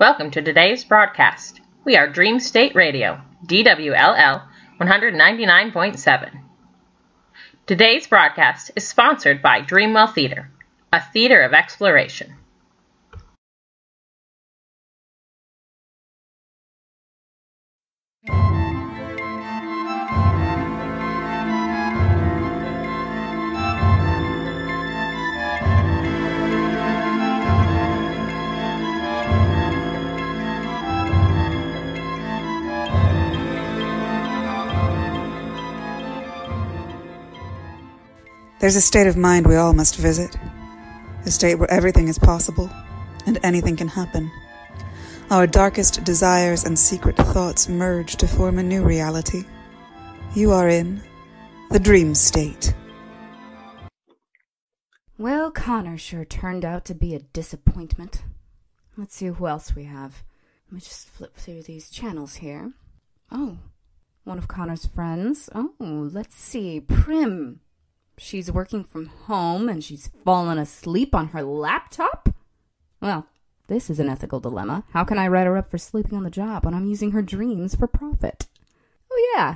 Welcome to today's broadcast. We are Dream State Radio, DWLL 199.7. Today's broadcast is sponsored by Dreamwell Theater, a theater of exploration. There's a state of mind we all must visit, a state where everything is possible and anything can happen. Our darkest desires and secret thoughts merge to form a new reality. You are in the dream state. Well, Connor sure turned out to be a disappointment. Let's see who else we have. Let me just flip through these channels here. Oh, one of Connor's friends. Oh, let's see, Prim. She's working from home and she's fallen asleep on her laptop? Well, this is an ethical dilemma. How can I write her up for sleeping on the job when I'm using her dreams for profit? Oh, yeah.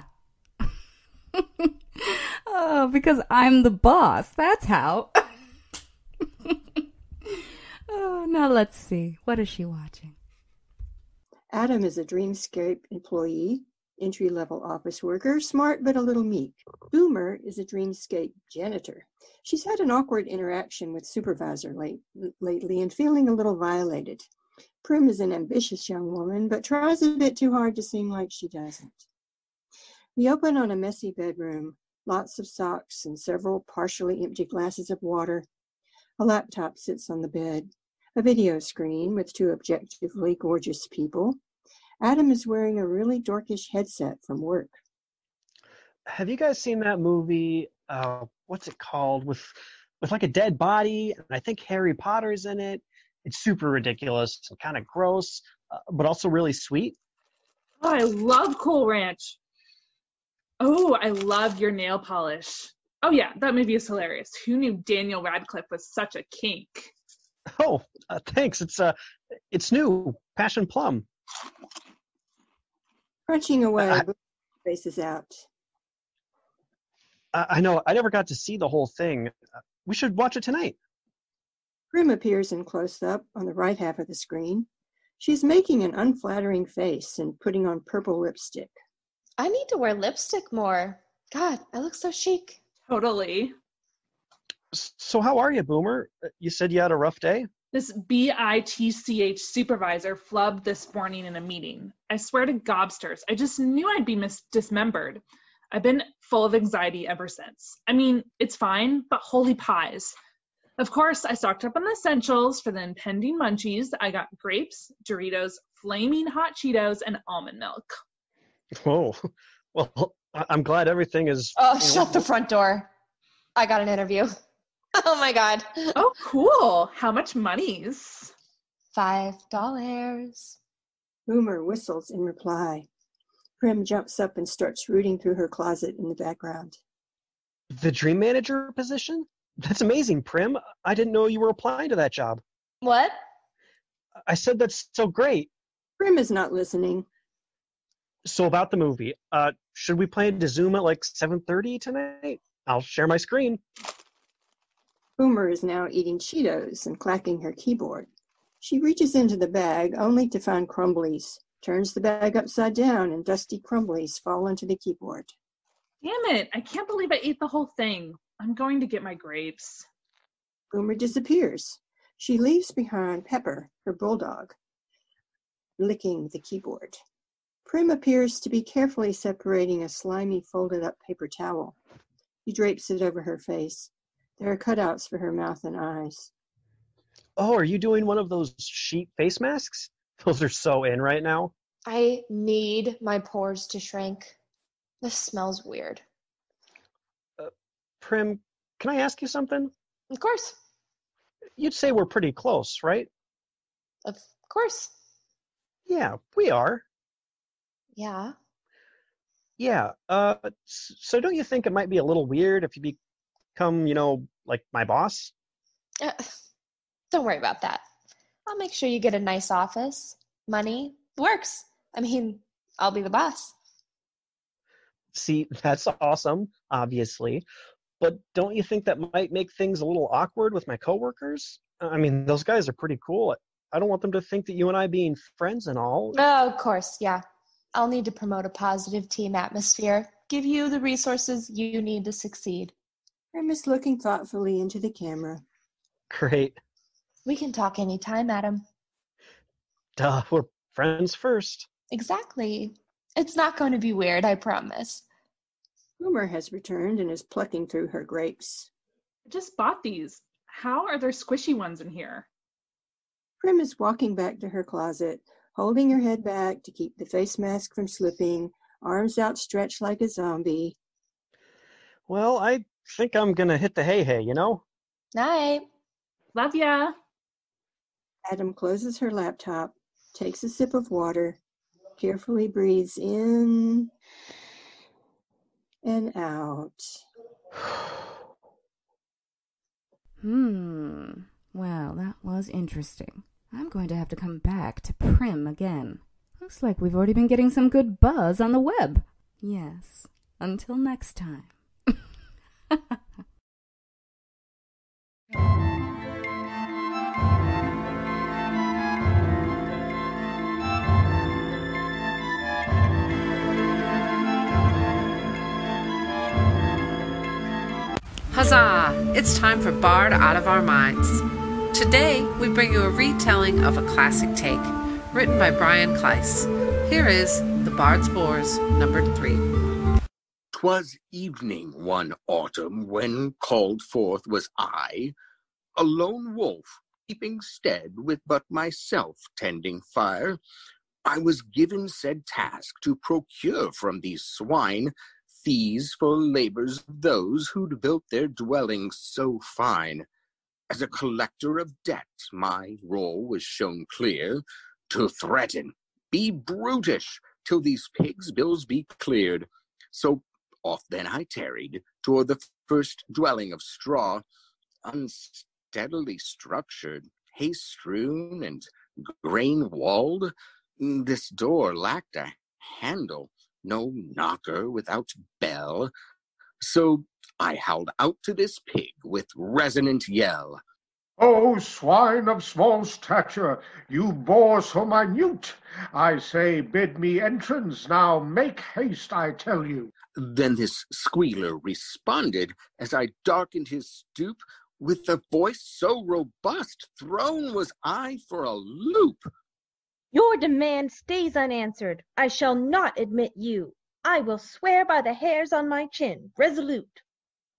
Oh, because I'm the boss. That's how. Oh, now let's see. What is she watching? Adam is a Dreamscape employee, entry-level office worker, smart but a little meek. Boomer is a Dreamscape janitor. She's had an awkward interaction with supervisor lately and feeling a little violated. Prim is an ambitious young woman, but tries a bit too hard to seem like she doesn't. We open on a messy bedroom, lots of socks and several partially empty glasses of water. A laptop sits on the bed, a video screen with two objectively gorgeous people. Adam is wearing a really dorkish headset from work. Have you guys seen that movie, what's it called, with like a dead body, and I think Harry Potter's in it? It's super ridiculous and kind of gross, but also really sweet. Oh, I love Cool Ranch. Oh, I love your nail polish. Oh yeah, that movie is hilarious. Who knew Daniel Radcliffe was such a kink? Oh, thanks. It's new, Passion Plum. Crunching away, faces out. I know. I never got to see the whole thing. We should watch it tonight. Prim appears in close-up on the right half of the screen. She's making an unflattering face and putting on purple lipstick. I need to wear lipstick more. God, I look so chic. Totally. So how are you, Boomer? You said you had a rough day? This BITCH supervisor flubbed this morning in a meeting. I swear to gobsters, I just knew I'd be dismembered. I've been full of anxiety ever since. I mean, it's fine, but holy pies. Of course, I stocked up on the essentials for the impending munchies. I got grapes, Doritos, flaming hot Cheetos, and almond milk. Oh, well, I'm glad everything is... Oh, shut the front door. I got an interview. Oh my God. Oh, cool. How much monies? $5. Boomer whistles in reply. Prim jumps up and starts rooting through her closet in the background. The dream manager position? That's amazing, Prim. I didn't know you were applying to that job. What? I said that's so great. Prim is not listening. So about the movie, should we plan to Zoom at like 7:30 tonight? I'll share my screen. Boomer is now eating Cheetos and clacking her keyboard. She reaches into the bag only to find crumblies, turns the bag upside down, and dusty crumblies fall into the keyboard. Damn it, I can't believe I ate the whole thing. I'm going to get my grapes. Boomer disappears. She leaves behind Pepper, her bulldog, licking the keyboard. Prim appears to be carefully separating a slimy folded-up paper towel. She drapes it over her face. There are cutouts for her mouth and eyes. Oh, are you doing one of those sheet face masks? Those are so in right now. I need my pores to shrink. This smells weird. Prim, can I ask you something? Of course. You'd say we're pretty close, right? Of course. Yeah, we are. Yeah. Yeah. So don't you think it might be a little weird if you become, like my boss? Don't worry about that. I'll make sure you get a nice office. Money works. I mean, I'll be the boss. See, that's awesome, obviously. But don't you think that might make things a little awkward with my coworkers? I mean, those guys are pretty cool. I don't want them to think that you and I being friends and all. Oh, of course, yeah. I'll need to promote a positive team atmosphere. Give you the resources you need to succeed. Prim is looking thoughtfully into the camera. Great. We can talk anytime, Adam. Duh, we're friends first. Exactly. It's not going to be weird, I promise. Boomer has returned and is plucking through her grapes. I just bought these. How are there squishy ones in here? Prim is walking back to her closet, holding her head back to keep the face mask from slipping, arms outstretched like a zombie. Well, I think I'm gonna hit the hay, you know? Night. Love ya. Adam closes her laptop, takes a sip of water, carefully breathes in and out. Well, that was interesting. I'm going to have to come back to Prim again. Looks like we've already been getting some good buzz on the web. Yes, until next time. Huzzah! It's time for Bard Out of Our Minds. Today, we bring you a retelling of a classic take, written by Brian Kleiss. Here is The Bard's Boars, number 3. 'Twas evening one autumn when called forth was I, a lone wolf, keeping stead with but myself tending fire. I was given said task to procure from these swine fees for labors of those who'd built their dwellings so fine. As a collector of debt, my role was shown clear, to threaten, be brutish, till these pigs' bills be cleared. So off then I tarried, toward the first dwelling of straw, unsteadily structured, hay-strewn, and grain-walled. This door lacked a handle, no knocker without bell. So I howled out to this pig with resonant yell. "O swine of small stature, you boar so minute, I say bid me entrance, now make haste, I tell you." Then this squealer responded, as I darkened his stoop, with a voice so robust, thrown was I for a loop. "Your demand stays unanswered. I shall not admit you. I will swear by the hairs on my chin, resolute."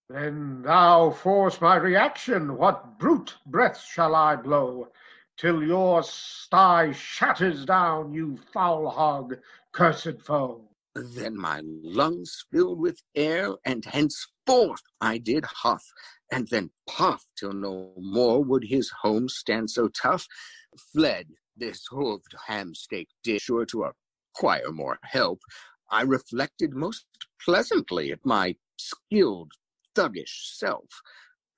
"Then thou force my reaction. What brute breath shall I blow, till your sty shatters down, you foul hog, cursed foe?" Then my lungs filled with air, and henceforth I did huff, and then puff, till no more would his home stand so tough. Fled this hooved ham-steak dish, sure to acquire more help. I reflected most pleasantly at my skilled, thuggish self.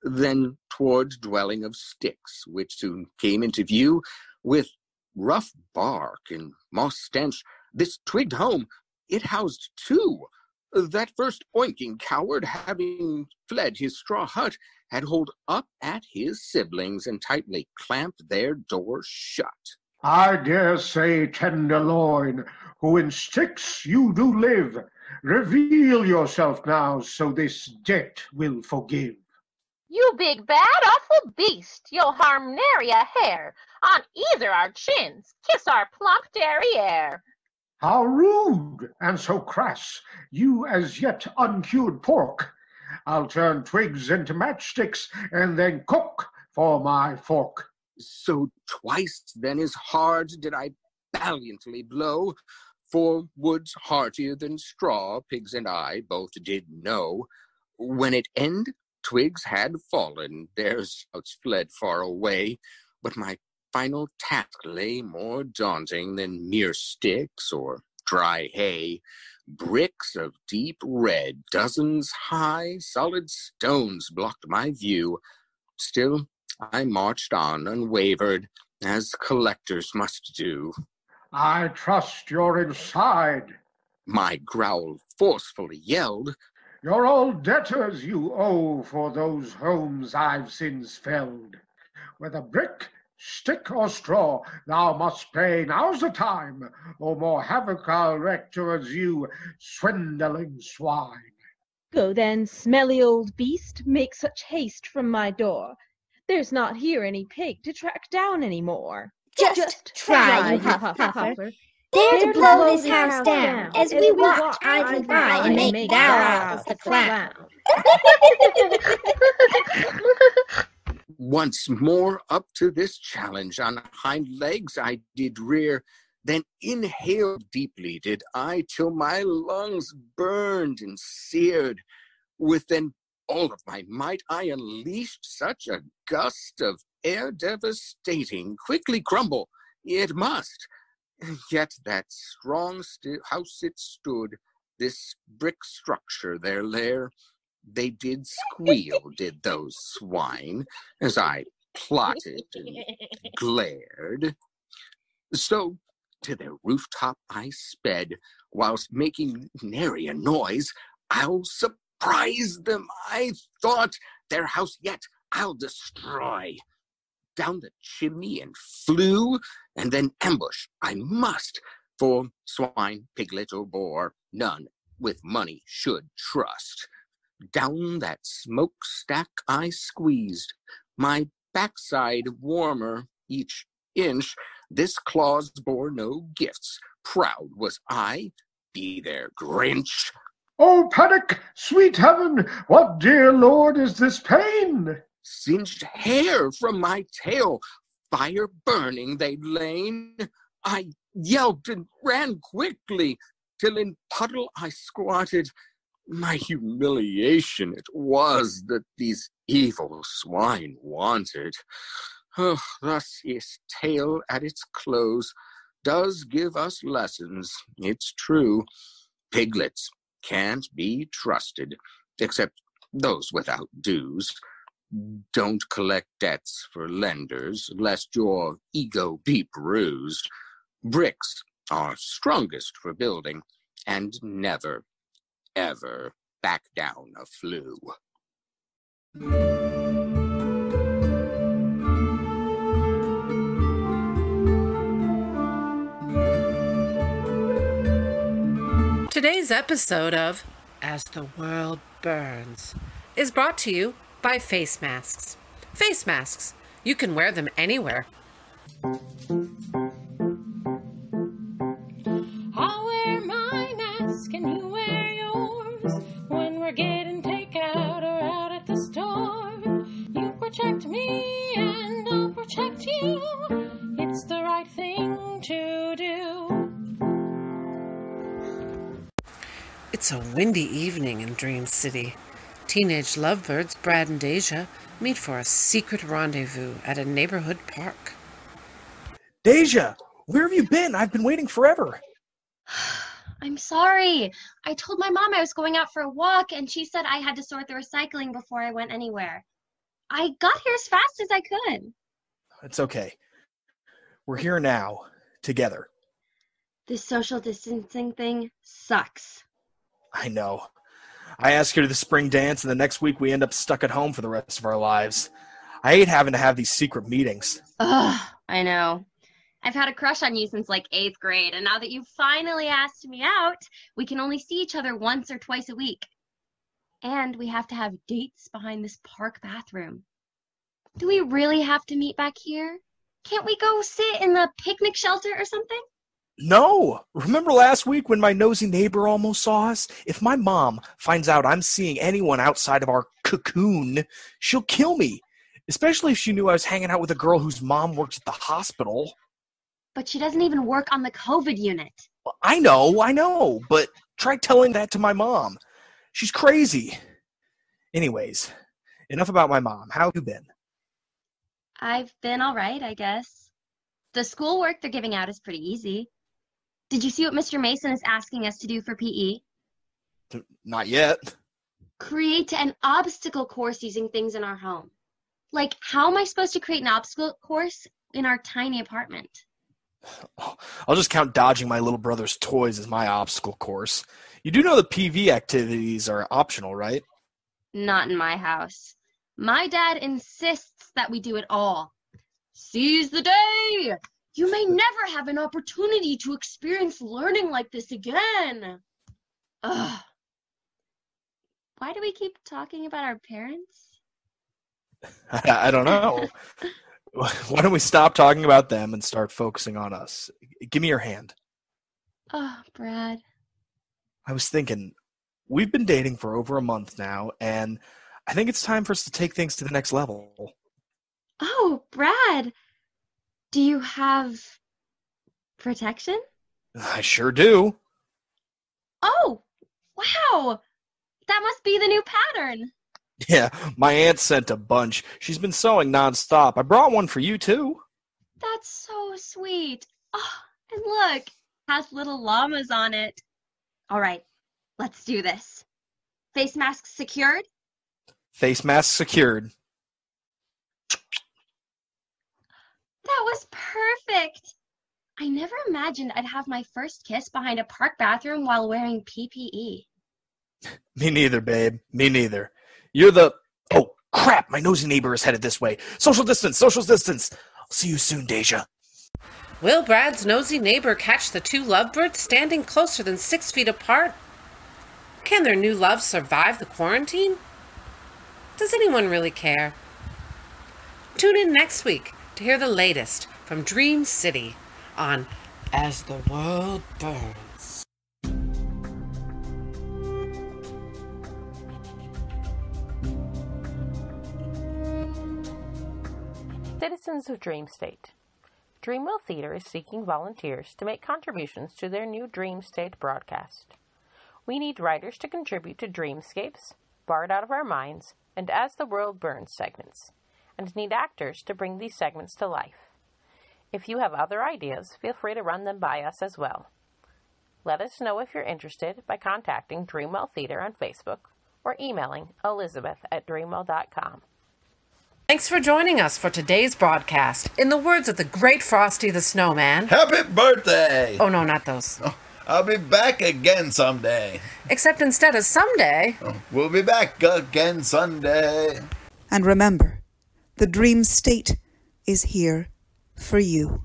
Then toward dwelling of sticks, which soon came into view, with rough bark and moss stench, this twigged home, it housed two. That first oinking coward, having fled his straw hut, had holed up at his siblings and tightly clamped their door shut. "I dare say, tenderloin, who in sticks you do live, reveal yourself now, so this debt will forgive." You big bad awful beast, you'll harm nary a hair on either our chins. Kiss our plump derriere. "How rude, and so crass, you as yet uncured pork! I'll turn twigs into matchsticks, and then cook for my fork." So twice then as hard did I valiantly blow, for wood's heartier than straw, pigs and I both did know. When at end twigs had fallen, their spouts fled far away, but my final task lay more daunting than mere sticks or dry hay. Bricks of deep red, dozens high, solid stones blocked my view. Still I marched on unwavered, as collectors must do. I trust you're inside. My growl forcefully yelled, You're all debtors you owe for those homes I've since felled. Whether brick, stick, or straw, thou must pay, now's the time, or more havoc I'll wreak towards you, swindling swine. Go then, smelly old beast, make such haste from my door. There's not here any pig to track down any more. Just try, you huff-puffer. Dare to blow this house down, as we watch idly by and make thou out the clown. Once more up to this challenge on hind legs I did rear, then inhaled deeply did I till my lungs burned and seared. With then all of my might I unleashed such a gust of air devastating, quickly crumble it must. Yet that strong house it stood, this brick structure their lair, they did squeal, did those swine, as I plotted and glared. So to their rooftop I sped, whilst making nary a noise. I'll surprise them, I thought, their house yet I'll destroy. Down the chimney and flew, and then ambush I must, for swine, piglet, or boar, none with money should trust. Down that smokestack I squeezed, my backside warmer each inch. This clause bore no gifts, proud was I, be their Grinch. Oh, panic, sweet heaven, what dear lord is this pain? Singed hair from my tail, fire burning they'd lain. I yelped and ran quickly, till in puddle I squatted. My humiliation it was that these evil swine wanted. Oh, thus his tale at its close does give us lessons, it's true. Piglets can't be trusted, except those without dues. Don't collect debts for lenders, lest your ego be bruised. Bricks are strongest for building, and never, ever back down a flue. Today's episode of As the World Burns is brought to you by face masks. Face masks. You can wear them anywhere. I'll wear my mask and you wear yours when we're getting takeout or out at the store. You protect me and I'll protect you. It's the right thing to do. It's a windy evening in Dream City. Teenage lovebirds Brad and Deja meet for a secret rendezvous at a neighborhood park. Deja, where have you been? I've been waiting forever. I'm sorry. I told my mom I was going out for a walk, and she said I had to sort the recycling before I went anywhere. I got here as fast as I could. It's okay. We're here now, together. This social distancing thing sucks. I know. I asked her to the spring dance, and the next week we end up stuck at home for the rest of our lives. I hate having to have these secret meetings. Ugh, I know. I've had a crush on you since like 8th grade, and now that you've finally asked me out, we can only see each other once or twice a week. And we have to have dates behind this park bathroom. Do we really have to meet back here? Can't we go sit in the picnic shelter or something? No! Remember last week when my nosy neighbor almost saw us? If my mom finds out I'm seeing anyone outside of our cocoon, she'll kill me. Especially if she knew I was hanging out with a girl whose mom works at the hospital. But she doesn't even work on the COVID unit. I know, but try telling that to my mom. She's crazy. Anyways, enough about my mom. How have you been? I've been all right, I guess. The schoolwork they're giving out is pretty easy. Did you see what Mr. Mason is asking us to do for PE? Not yet. Create an obstacle course using things in our home. Like, how am I supposed to create an obstacle course in our tiny apartment? I'll just count dodging my little brother's toys as my obstacle course. You do know the PV activities are optional, right? Not in my house. My dad insists that we do it all. Seize the day! You may never have an opportunity to experience learning like this again. Ugh. Why do we keep talking about our parents? I don't know. Why don't we stop talking about them and start focusing on us? Give me your hand. Oh, Brad. I was thinking, we've been dating for over a month now, and I think it's time for us to take things to the next level. Oh, Brad. Do you have protection? I sure do. Oh, wow. That must be the new pattern. Yeah, my aunt sent a bunch. She's been sewing nonstop. I brought one for you, too. That's so sweet. Oh, and look, has little llamas on it. All right, let's do this. Face masks secured? Face mask secured. That was perfect. I never imagined I'd have my first kiss behind a park bathroom while wearing PPE. Me neither, babe. Me neither. You're the... Oh, crap! My nosy neighbor is headed this way. Social distance! Social distance! I'll see you soon, Deja. Will Brad's nosy neighbor catch the two lovebirds standing closer than 6 feet apart? Can their new love survive the quarantine? Does anyone really care? Tune in next week to hear the latest from Dream City on As the World Burns. Citizens of Dream State. Dreamwell Theater is seeking volunteers to make contributions to their new Dream State broadcast. We need writers to contribute to Dreamscapes, Bard Out of Our Minds, and As the World Burns segments, and need actors to bring these segments to life. If you have other ideas, feel free to run them by us as well. Let us know if you're interested by contacting Dreamwell Theater on Facebook or emailing elizabeth@dreamwell.com. Thanks for joining us for today's broadcast. In the words of the great Frosty the Snowman... Happy birthday! Oh, no, not those. Oh, I'll be back again someday. Except instead of someday... Oh, we'll be back again Sunday. And remember, the Dream State is here for you.